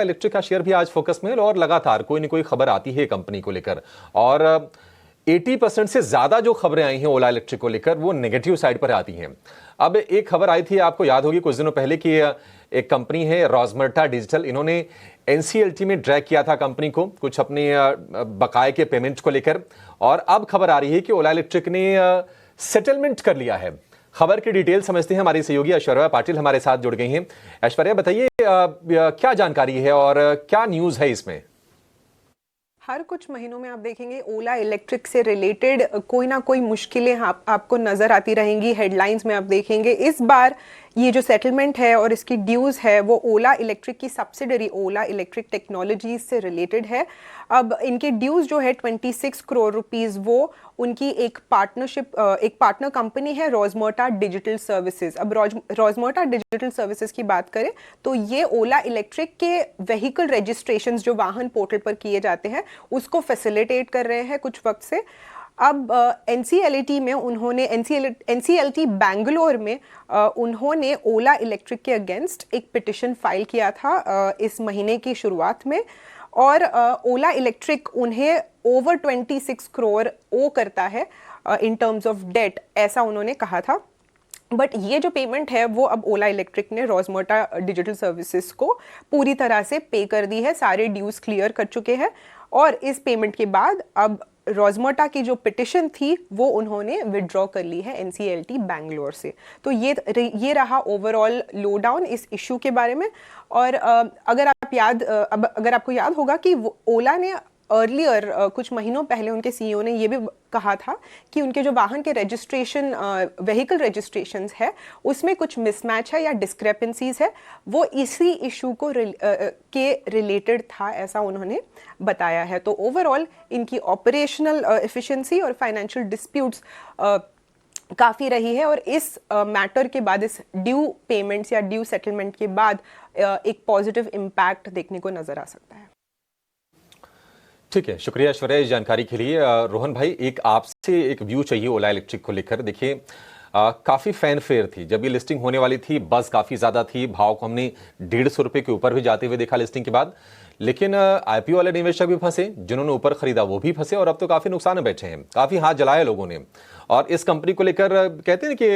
Electric का share भी आज फोकस में है और लगातार कोई ना कोई खबर आती है कंपनी को लेकर। और 80% से ज्यादा जो खबरें आई हैं ओला इलेक्ट्रिक को लेकर वो नेगेटिव साइड पर आती हैं। अब एक खबर आई थी, आपको याद होगी कुछ दिनों पहले कि एक कंपनी है रोजमर्टा डिजिटल, इन्होंने एनसीएलटी में ड्रैग किया था कंपनी को कुछ अपने बकाये के पेमेंट को लेकर, और अब खबर आ रही है कि ओला इलेक्ट्रिक ने सेटलमेंट कर लिया है। खबर की डिटेल समझते हैं, हमारी सहयोगी ऐश्वर्या पाटिल हमारे साथ जुड़ गई हैं। ऐश्वर्या, बताइए क्या जानकारी है और क्या न्यूज़ है इसमें? हर कुछ महीनों में आप देखेंगे ओला इलेक्ट्रिक से रिलेटेड कोई ना कोई मुश्किलें आपको नजर आती रहेंगी। हेडलाइंस में आप देखेंगे इस बार ये जो सेटलमेंट है और इसकी ड्यूज़ है वो ओला इलेक्ट्रिक की सब्सिडरी ओला इलेक्ट्रिक टेक्नोलॉजीज से रिलेटेड है। अब इनके ड्यूज़ जो है 26 करोड़ रुपीस वो उनकी एक पार्टनर कंपनी है रोजमर्टा डिजिटल सर्विसेज। अब रोजमर्टा डिजिटल सर्विसेज की बात करें तो ये ओला इलेक्ट्रिक के व्हीकल रजिस्ट्रेशंस जो वाहन पोर्टल पर किए जाते हैं उसको फैसिलिटेट कर रहे हैं कुछ वक्त से। अब एनसीएलटी में उन्होंने एनसीएलटी बैंगलोर में उन्होंने ओला इलेक्ट्रिक के अगेंस्ट एक पिटिशन फाइल किया था इस महीने की शुरुआत में, और ओला इलेक्ट्रिक उन्हें ओवर 26 करोड़ ओ करता है इन टर्म्स ऑफ डेट, ऐसा उन्होंने कहा था। बट ये जो पेमेंट है वो अब ओला इलेक्ट्रिक ने रोजमर्टा डिजिटल सर्विसेज को पूरी तरह से पे कर दी है, सारे ड्यूज क्लियर कर चुके हैं। और इस पेमेंट के बाद अब रोजमर्टा की जो पिटिशन थी वो उन्होंने विड्रॉ कर ली है एनसीएलटी बैंगलोर से। तो ये रहा ओवरऑल लो डाउन इस इशू के बारे में। और अगर आपको याद होगा कि ओला ने अर्लियर कुछ महीनों पहले उनके सीईओ ने ये भी कहा था कि उनके जो वाहन के रजिस्ट्रेशन व्हीकल रजिस्ट्रेशंस है उसमें कुछ मिसमैच है या डिस्क्रेपेंसीज है, वो इसी इशू को के रिलेटेड था, ऐसा उन्होंने बताया है। तो ओवरऑल इनकी ऑपरेशनल एफिशिएंसी और फाइनेंशियल डिस्प्यूट्स काफ़ी रही है, और इस मैटर के बाद, इस ड्यू पेमेंट्स या ड्यू सेटलमेंट के बाद एक पॉजिटिव इम्पैक्ट देखने को नजर आ सकता है। ठीक है, शुक्रिया ऐश्वर्या इस जानकारी के लिए। रोहन भाई, एक आपसे एक व्यू चाहिए ओला इलेक्ट्रिक को लेकर। देखिए काफ़ी फैन फेयर थी जब ये लिस्टिंग होने वाली थी, बस काफ़ी ज़्यादा थी, भाव को हमने 150 रुपये के ऊपर भी जाते हुए देखा लिस्टिंग के बाद। लेकिन आईपीओ वाले निवेशक भी फंसे, जिन्होंने ऊपर खरीदा वो भी फंसे, और अब तो काफ़ी नुकसान में बैठे हैं, काफ़ी हाथ जलाए लोगों ने। और इस कंपनी को लेकर कहते हैं कि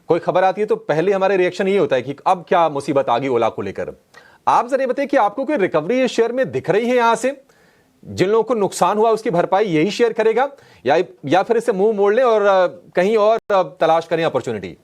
कोई खबर आती है तो पहले हमारे रिएक्शन ये होता है कि अब क्या मुसीबत आ गई ओला को लेकर। आप जरा बताइए कि आपको कोई रिकवरी इस शेयर में दिख रही है? यहां से जिन लोगों को नुकसान हुआ उसकी भरपाई यही शेयर करेगा, या फिर इसे मुंह मोड़ लें और कहीं और तलाश करें अपॉर्चुनिटी?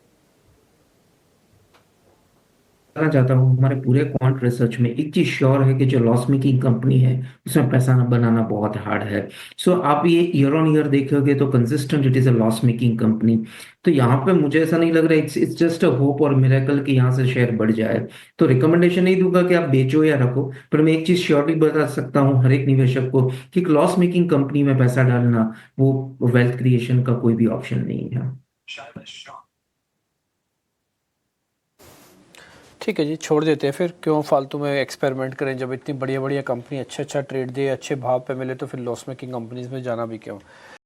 कहना चाहता हूँ, हमारे पूरे क्वांट रिसर्च में एक चीज श्योर है कि जो लॉस मेकिंग कंपनी है उसमें पैसा बनाना बहुत हार्ड है। सो आप ये ईयर ऑन ईयर देखोगे तो consistent it is a loss making company. तो यहाँ पे मुझे ऐसा नहीं लग रहा है इट्स जस्ट अ होप और मिरेकल कि यहाँ से शेयर बढ़ जाए। तो रिकमेंडेशन नहीं दूंगा कि आप बेचो या रखो, पर मैं एक चीज श्योरली बता सकता हूँ हर एक निवेशक को कि लॉस मेकिंग कंपनी में पैसा डालना वो वेल्थ क्रिएशन का कोई भी ऑप्शन नहीं है। ठीक है जी, छोड़ देते हैं फिर, क्यों फालतू में एक्सपेरिमेंट करें। जब इतनी बढ़िया बढ़िया कंपनी अच्छा ट्रेड दे, अच्छे भाव पे मिले, तो फिर लॉस मेकिंग कंपनीज में जाना भी क्यों।